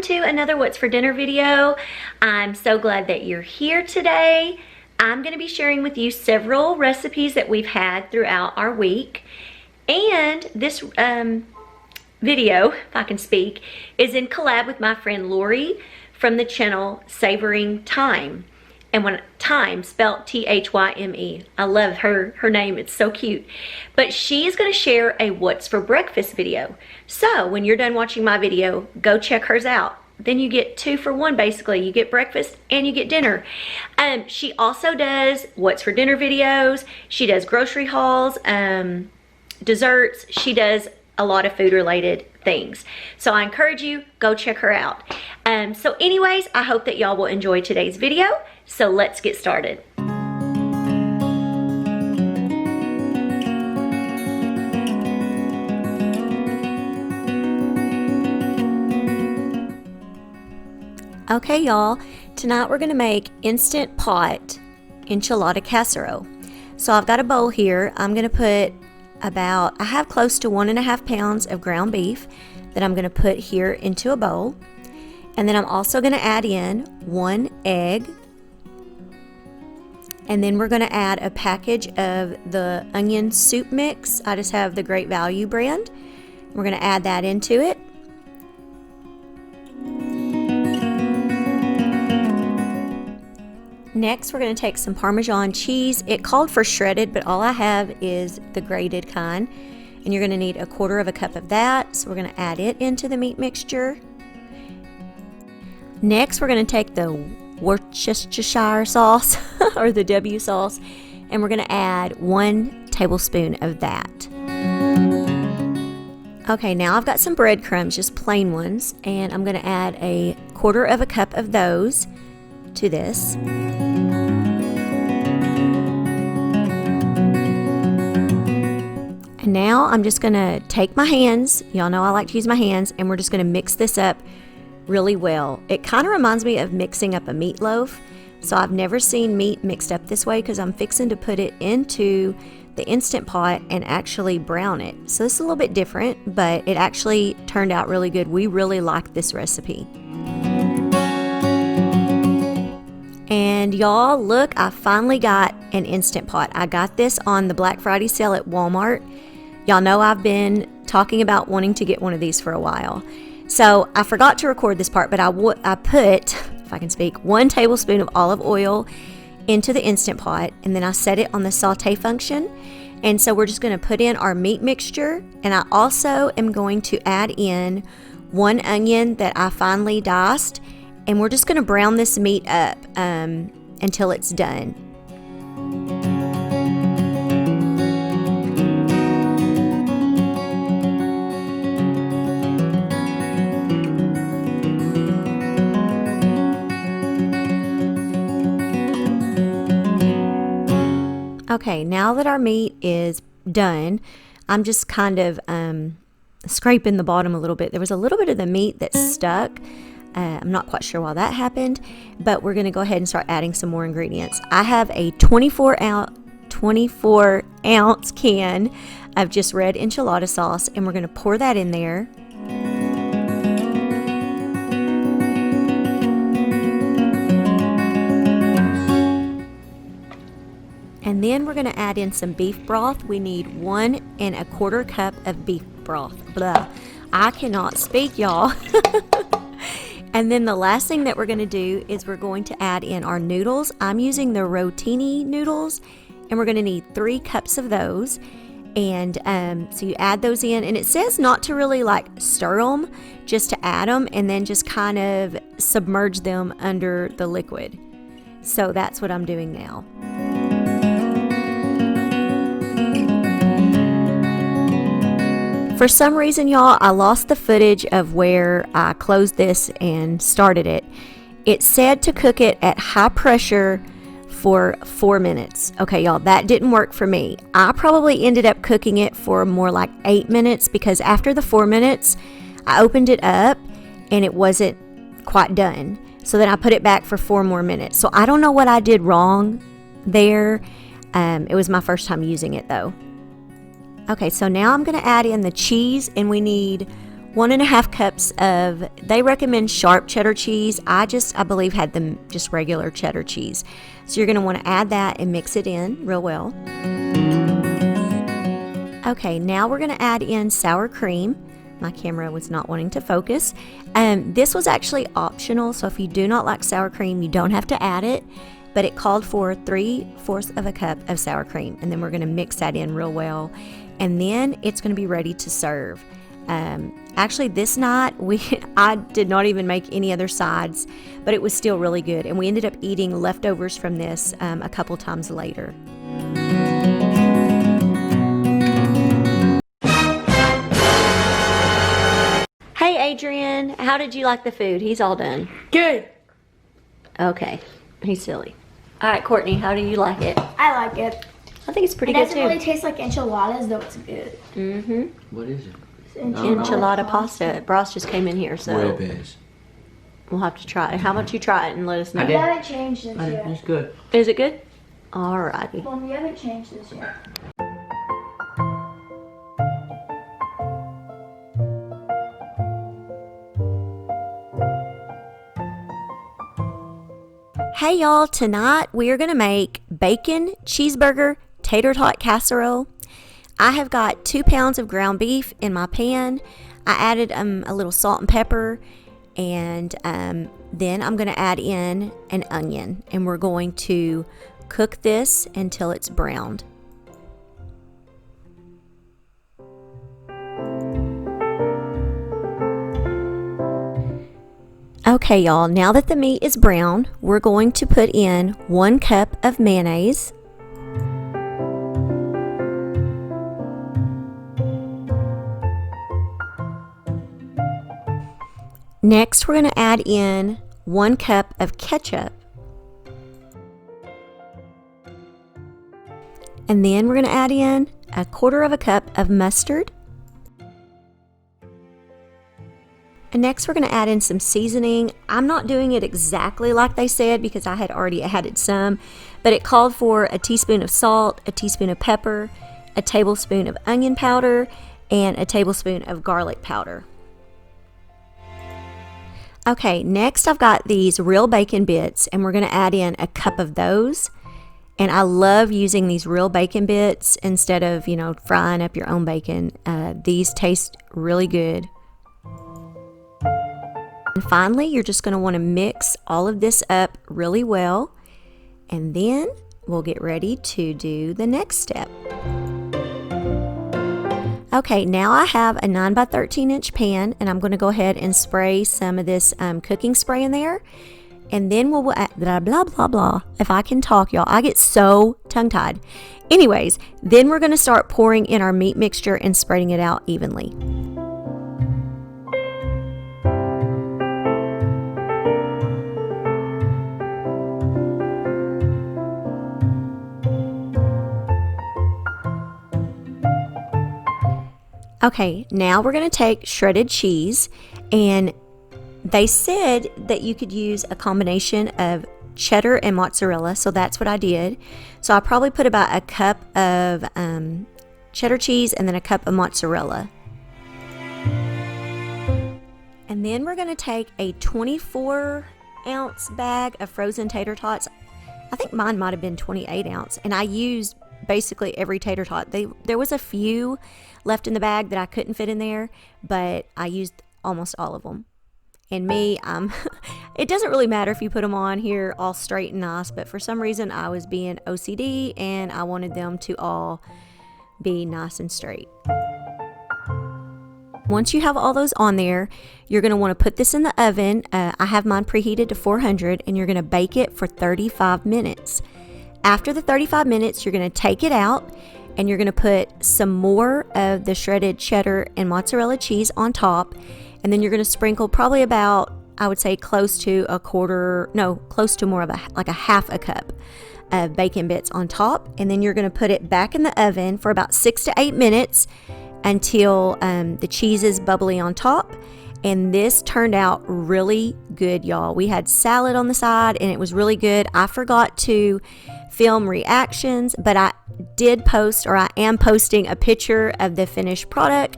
welcome to another What's for Dinner video. I'm so glad that you're here today. I'm going to be sharing with you several recipes that we've had throughout our week. And this video, if I can speak, is in collab with my friend Lori from the channel Savoring Thyme. And when Thyme, spelled T-H-Y-M-E. I love her name, it's so cute. But she is gonna share a what's for breakfast video. So when you're done watching my video, go check hers out. Then you get 2 for 1 basically. You get breakfast and you get dinner. She also does what's for dinner videos. She does grocery hauls, desserts. She does a lot of food related things. So I encourage you, go check her out. So anyways, I hope that y'all will enjoy today's video. So let's get started. Okay, y'all, tonight we're gonna make instant pot enchilada casserole. So I've got a bowl here. I'm gonna put I have close to 1.5 pounds of ground beef that I'm gonna put here into a bowl. And then I'm also gonna add in 1 egg. And then we're gonna add a package of the onion soup mix. I just have the Great Value brand. We're gonna add that into it. Next, we're going to take some Parmesan cheese. It called for shredded, but all I have is the grated kind. And you're going to need 1/4 cup of that. So we're going to add it into the meat mixture. Next, we're going to take the Worcestershire sauce, or the W sauce, and we're going to add 1 tablespoon of that. Okay, now I've got some breadcrumbs, just plain ones, and I'm going to add 1/4 cup of those to this. And now I'm just gonna take my hands, y'all know I like to use my hands, and we're just gonna mix this up really well. It kind of reminds me of mixing up a meatloaf. So I've never seen meat mixed up this way because I'm fixing to put it into the Instant Pot and actually brown it. So this is a little bit different, but it actually turned out really good. We really like this recipe. And y'all, look, I finally got an Instant Pot. I got this on the Black Friday sale at Walmart. Y'all know I've been talking about wanting to get one of these for a while. So I forgot to record this part, but I put, if I can speak, 1 tablespoon of olive oil into the Instant Pot, and then I set it on the saute function. And so we're just gonna put in our meat mixture, and I also am going to add in 1 onion that I finely diced, and we're just gonna brown this meat up until it's done. Okay, now that our meat is done, I'm just kind of scraping the bottom a little bit. There was a little bit of the meat that stuck. I'm not quite sure why that happened, but we're going to go ahead and start adding some more ingredients. I have a 24 ounce can of just red enchilada sauce, and we're going to pour that in there. And then we're going to add in some beef broth. We need 1¼ cup of beef broth. Blah. I cannot speak, y'all. And then the last thing that we're going to do is we're going to add in our noodles. I'm using the rotini noodles, and we're going to need 3 cups of those. And so you add those in, and it says not to really like stir them, just to add them and then just kind of submerge them under the liquid. So that's what I'm doing now. For some reason, y'all, I lost the footage of where I closed this and started it. It said to cook it at high pressure for 4 minutes. Okay, y'all, that didn't work for me. I probably ended up cooking it for more like 8 minutes, because after the 4 minutes, I opened it up and it wasn't quite done. So then I put it back for 4 more minutes. So I don't know what I did wrong there. It was my first time using it though. Okay, so now I'm going to add in the cheese, and we need 1.5 cups of, they recommend sharp cheddar cheese. I believe had them just regular cheddar cheese. So you're gonna wanna add that and mix it in real well. Okay, now we're gonna add in sour cream. My camera was not wanting to focus. This was actually optional, so if you do not like sour cream, you don't have to add it, but it called for 3/4 of a cup of sour cream, and then we're gonna mix that in real well, and then it's gonna be ready to serve. Actually, this night I did not even make any other sides, but it was still really good, and we ended up eating leftovers from this a couple times later. Hey Adrian, how did you like the food? He's all done. Good. Okay, he's silly. All right, Courtney, how do you like it? I like it. I think it's pretty It good doesn't too. really taste like enchiladas, though it's good. Mm-hmm. What is it? Enchilada pasta. Ross just came in here, so Ribs. we'll have to try it. How about you try it and let us know? I We did. haven't changed this yet. It's good. Is it good? Alrighty. Well, we haven't changed this yet. Hey y'all, tonight we are gonna make bacon cheeseburger tater tot casserole. I have got 2 pounds of ground beef in my pan. I added a little salt and pepper, and then I'm gonna add in an onion, and we're going to cook this until it's browned. Okay, y'all, now that the meat is brown, we're going to put in 1 cup of mayonnaise. Next, we're going to add in 1 cup of ketchup. And then we're going to add in 1/4 cup of mustard. And next we're going to add in some seasoning. I'm not doing it exactly like they said because I had already added some, but it called for a teaspoon of salt, a teaspoon of pepper, a tablespoon of onion powder, and a tablespoon of garlic powder. Okay, next I've got these real bacon bits, and we're going to add in 1 cup of those. And I love using these real bacon bits instead of, frying up your own bacon. These taste really good. And finally, you're just going to want to mix all of this up really well, and then we'll get ready to do the next step. Okay, now I have a 9 by 13 inch pan, and I'm going to go ahead and spray some of this cooking spray in there, and then we'll add blah blah blah blah. If I can talk, y'all, I get so tongue-tied. Anyways, then we're going to start pouring in our meat mixture and spreading it out evenly. Okay, now we're going to take shredded cheese, and they said that you could use a combination of cheddar and mozzarella, so that's what I did. So I probably put about 1 cup of cheddar cheese and then 1 cup of mozzarella. And then we're going to take a 24-ounce bag of frozen tater tots. I think mine might have been 28 ounce, and I used basically every tater tot. There was a few left in the bag that I couldn't fit in there, but I used almost all of them. And me, it doesn't really matter if you put them on here all straight and nice, but for some reason I was being OCD and I wanted them to all be nice and straight. Once you have all those on there, you're going to want to put this in the oven. I have mine preheated to 400, and you're going to bake it for 35 minutes. After the 35 minutes, you're going to take it out, and you're going to put some more of the shredded cheddar and mozzarella cheese on top, and then you're going to sprinkle probably about, I would say, close to more of like a 1/2 cup of bacon bits on top, and then you're going to put it back in the oven for about 6 to 8 minutes until the cheese is bubbly on top. And this turned out really good, y'all. We had salad on the side, and it was really good. I forgot to film reactions, but I did post, or I am posting, a picture of the finished product,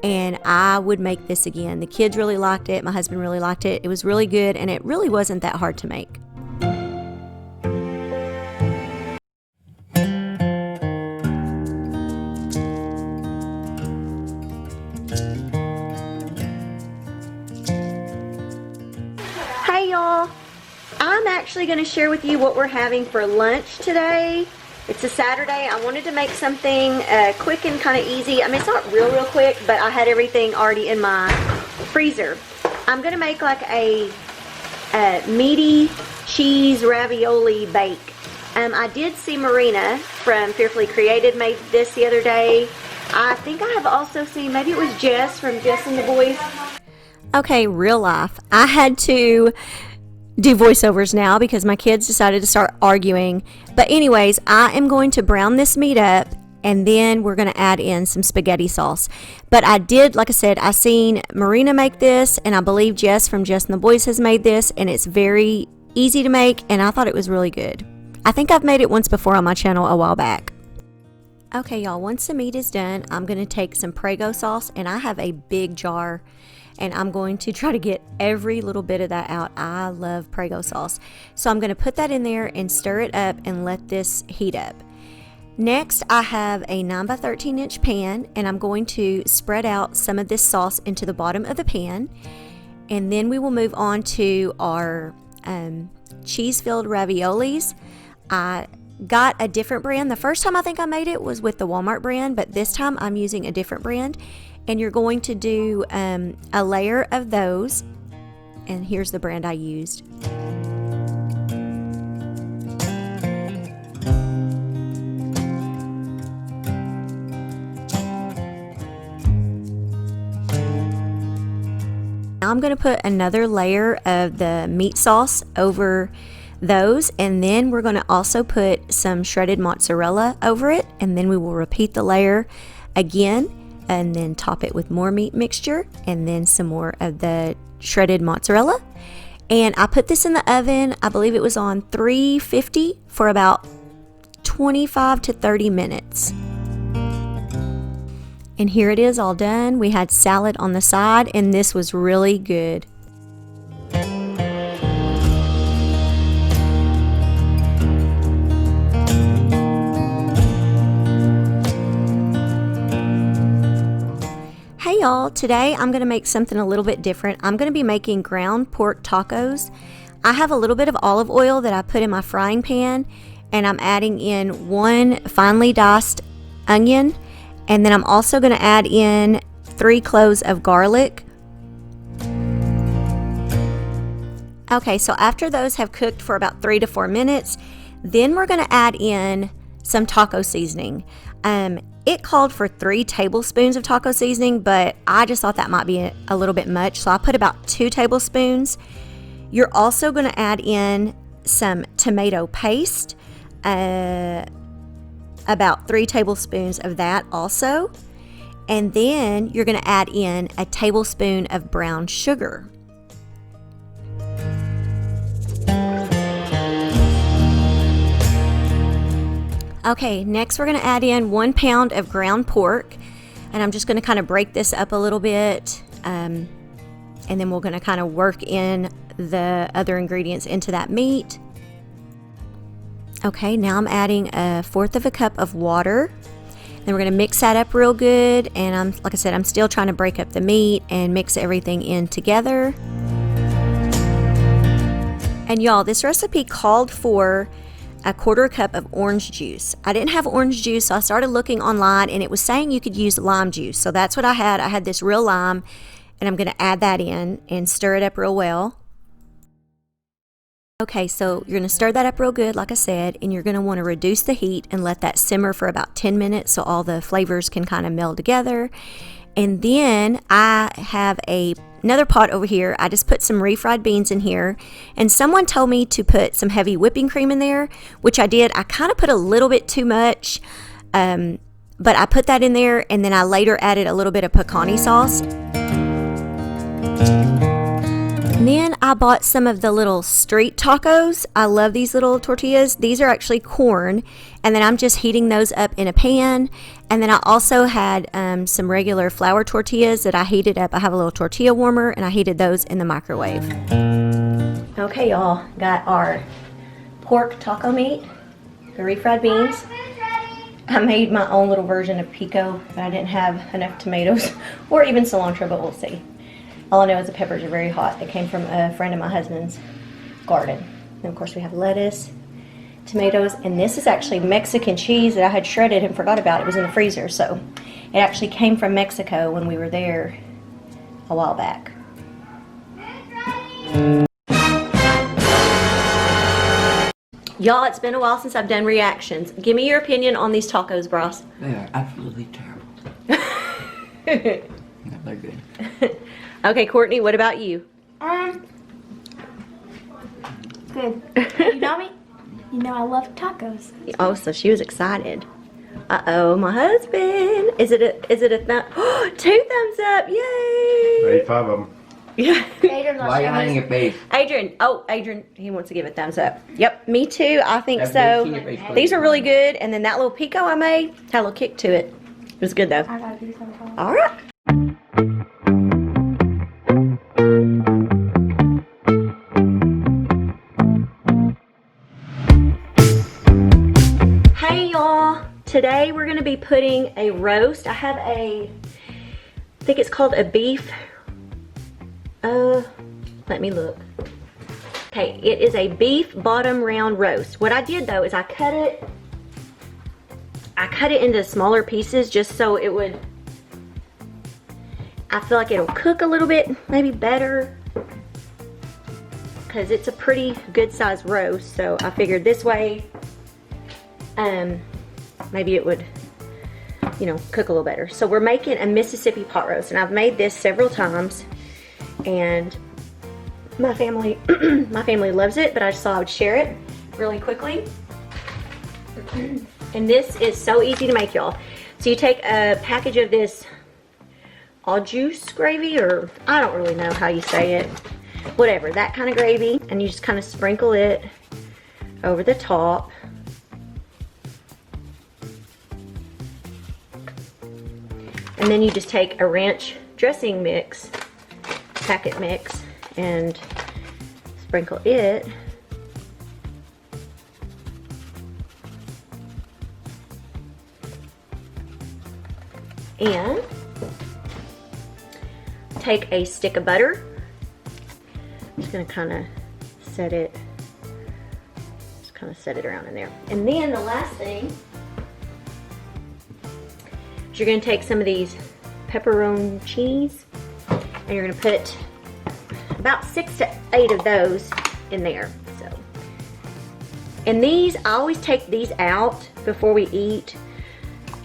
and I would make this again. The kids really liked it. My husband really liked it. It was really good, and it really wasn't that hard to make. Hey y'all, I'm actually going to share with you what we're having for lunch today. It's a Saturday. I wanted to make something quick and kind of easy. I mean, it's not real quick, but I had everything already in my freezer. I'm going to make like a meaty cheese ravioli bake. I did see Marina from Fearfully Created made this the other day. I think I have also seen, maybe it was Jess from Jess and the Boys. Okay, real life. I had to do voiceovers now because my kids decided to start arguing. But anyways, I am going to brown this meat up, and then we're going to add in some spaghetti sauce. But I did, like I said, I seen Marina make this, and I believe Jess from Jess and the Boys has made this, and it's very easy to make, and I thought it was really good. I think I've made it once before on my channel a while back. Okay, y'all, once the meat is done, I'm going to take some Prego sauce, and I have a big jar, and I'm going to try to get every little bit of that out. I love Prego sauce. So I'm going to put that in there and stir it up and let this heat up. Next, I have a 9 by 13 inch pan, and I'm going to spread out some of this sauce into the bottom of the pan. And then we will move on to our cheese-filled raviolis. I got a different brand. The first time I think I made it was with the Walmart brand, but this time I'm using a different brand. And you're going to do a layer of those, and here's the brand I used. Now I'm going to put another layer of the meat sauce over those, and then we're going to also put some shredded mozzarella over it, and then we will repeat the layer again, and then top it with more meat mixture and then some more of the shredded mozzarella. And I put this in the oven. I believe it was on 350 for about 25 to 30 minutes. And here it is all done. We had salad on the side, and this was really good. Hey y'all, today I'm going to make something a little bit different. I'm going to be making ground pork tacos. I have a little bit of olive oil that I put in my frying pan, and I'm adding in 1 finely diced onion, and then I'm also going to add in 3 cloves of garlic. Okay, so after those have cooked for about 3 to 4 minutes, then we're going to add in some taco seasoning. It called for 3 tablespoons of taco seasoning, but I just thought that might be a little bit much, so I put about 2 tablespoons. You're also going to add in some tomato paste, about 3 tablespoons of that also, and then you're going to add in a tablespoon of brown sugar. Okay, next we're going to add in 1 pound of ground pork, and I'm just going to kind of break this up a little bit, and then we're going to kind of work in the other ingredients into that meat. Okay, now I'm adding 1/4 cup of water. Then we're going to mix that up real good, and like I said, I'm still trying to break up the meat and mix everything in together. And y'all, this recipe called for 1/4 cup of orange juice. I didn't have orange juice, so I started looking online, and it was saying you could use lime juice. So that's what I had. I had this real lime, and I'm going to add that in and stir it up real well. Okay, so you're going to stir that up real good, like I said, and you're going to want to reduce the heat and let that simmer for about 10 minutes so all the flavors can kind of meld together. And then I have another pot over here. I just put some refried beans in here, and someone told me to put some heavy whipping cream in there, which I did. I kind of put a little bit too much, but I put that in there, and then I later added a little bit of pecani sauce. And then I bought some of the little street tacos. I love these little tortillas. These are actually corn, and then I'm just heating those up in a pan. And then I also had some regular flour tortillas that I heated up. I have a little tortilla warmer, and I heated those in the microwave. Okay, y'all, got our pork taco meat, the refried beans. I made my own little version of pico, but I didn't have enough tomatoes or even cilantro, but we'll see. All I know is the peppers are very hot. They came from a friend of my husband's garden. And of course we have lettuce, tomatoes, and this is actually Mexican cheese that I had shredded and forgot about. It was in the freezer, so it actually came from Mexico when we were there a while back. Y'all, it's been a while since I've done reactions. Give me your opinion on these tacos, Bros. They are absolutely terrible. They're good. Okay, Courtney, what about you? Good. You know me? You know I love tacos. Oh, so she was excited. Uh-oh, my husband. Is it a thumb? 2 thumbs up, yay! 85 of them. Yeah. Why are you hiding your face? Adrian, he wants to give a thumbs up. Yep, me too, I think That so. big finger face, These are really good, and then that little pico I made had a little kick to it. It was good though. I got a piece on top. All right. Hey y'all, today we're going to be putting a roast. I have I think it's called a beef, let me look. Okay, it is a beef bottom round roast. What I did though is I cut it into smaller pieces just so it would, I feel like it'll cook a little bit maybe better, because it's a pretty good sized roast. So I figured this way maybe it would, you know, cook a little better. So we're making a Mississippi pot roast, and I've made this several times, and my family loves it, but I just thought I would share it really quickly. And this is so easy to make, y'all. So you take a package of this au jus gravy, or I don't really know how you say it, whatever, that kind of gravy, and you just kind of sprinkle it over the top. And then you just take a ranch dressing mix, packet mix, and sprinkle it. And take a stick of butter. I'm just gonna kind of set it around in there. And then the last thing, you're going to take some of these pepperoncinis, and you're going to put about 6 to 8 of those in there. So, and these, I always take these out before we eat.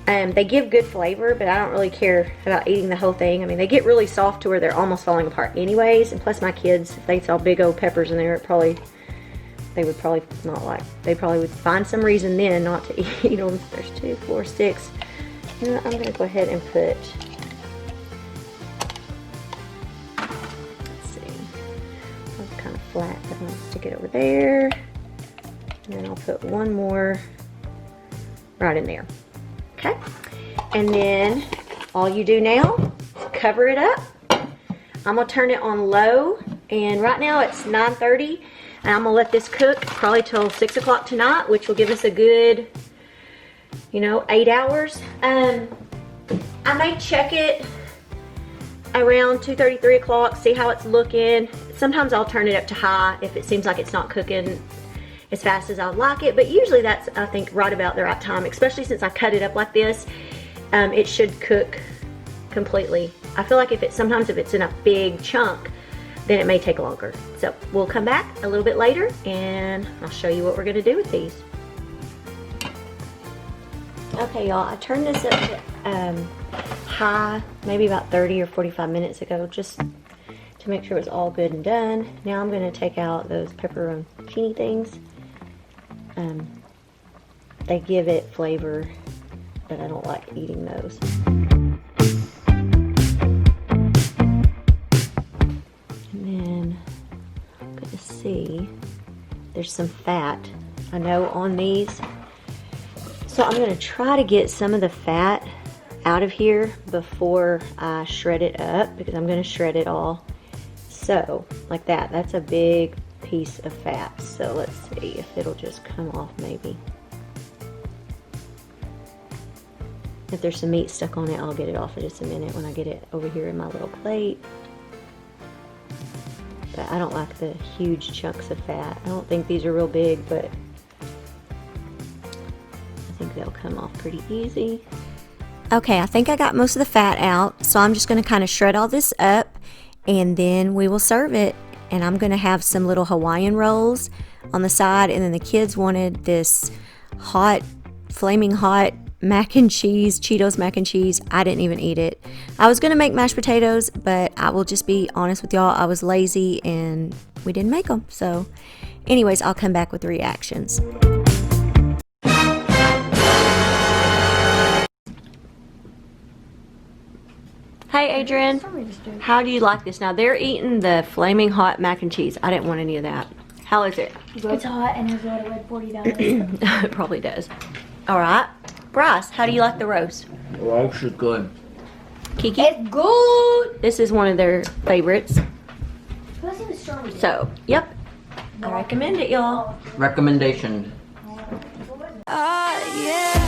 They give good flavor, but I don't really care about eating the whole thing. I mean, they get really soft to where they're almost falling apart anyways. And plus my kids, if they saw big old peppers in there, they would probably not like, they probably would find some reason then not to eat them. There's 2, 4, 6. Now I'm gonna go ahead and put, let's see, it's kind of flat, but I'm gonna stick it over there, and then I'll put one more right in there. Okay, and then all you do now is cover it up. I'm gonna turn it on low, and right now it's 9:30, and I'm gonna let this cook probably till 6 o'clock tonight, which will give us a good, 8 hours. I may check it around 2:30, 3 o'clock, see how it's looking. Sometimes I'll turn it up to high if it seems like it's not cooking as fast as I'd like it, but usually that's, I think, right about the right time, especially since I cut it up like this. It should cook completely. I feel like sometimes if it's in a big chunk, then it may take longer. So we'll come back a little bit later and I'll show you what we're gonna do with these. Okay, y'all, I turned this up to high maybe about 30 or 45 minutes ago, just to make sure it was all good and done. Now I'm gonna take out those pepperoncini things. They give it flavor, but I don't like eating those. And then there's some fat, I know, on these. So I'm gonna try to get some of the fat out of here before I shred it up, because I'm gonna shred it all. So, like that, that's a big piece of fat. So let's see if it'll just come off maybe. If there's some meat stuck on it, I'll get it off in just a minute when I get it over here in my little plate. But I don't like the huge chunks of fat. I don't think these are real big, but I think they'll come off pretty easy. Okay, I think I got most of the fat out, so I'm just gonna kind of shred all this up and then we will serve it. And I'm gonna have some little Hawaiian rolls on the side, and then the kids wanted this hot, flaming hot mac and cheese, Cheetos mac and cheese. I didn't even eat it. I was gonna make mashed potatoes, but I will just be honest with y'all, I was lazy and we didn't make them. So anyways, I'll come back with the reactions. Hey Adrian, how do you like this? Now they're eating the flaming hot mac and cheese. I didn't want any of that. How is it? It's hot and has a lot of red $40. It probably does. All right. Bryce, how do you like the roast? The roast is good. Kiki? It's good. This is one of their favorites. Let's see the strawberry. So, yep. I recommend it, y'all. Recommendation. Yeah.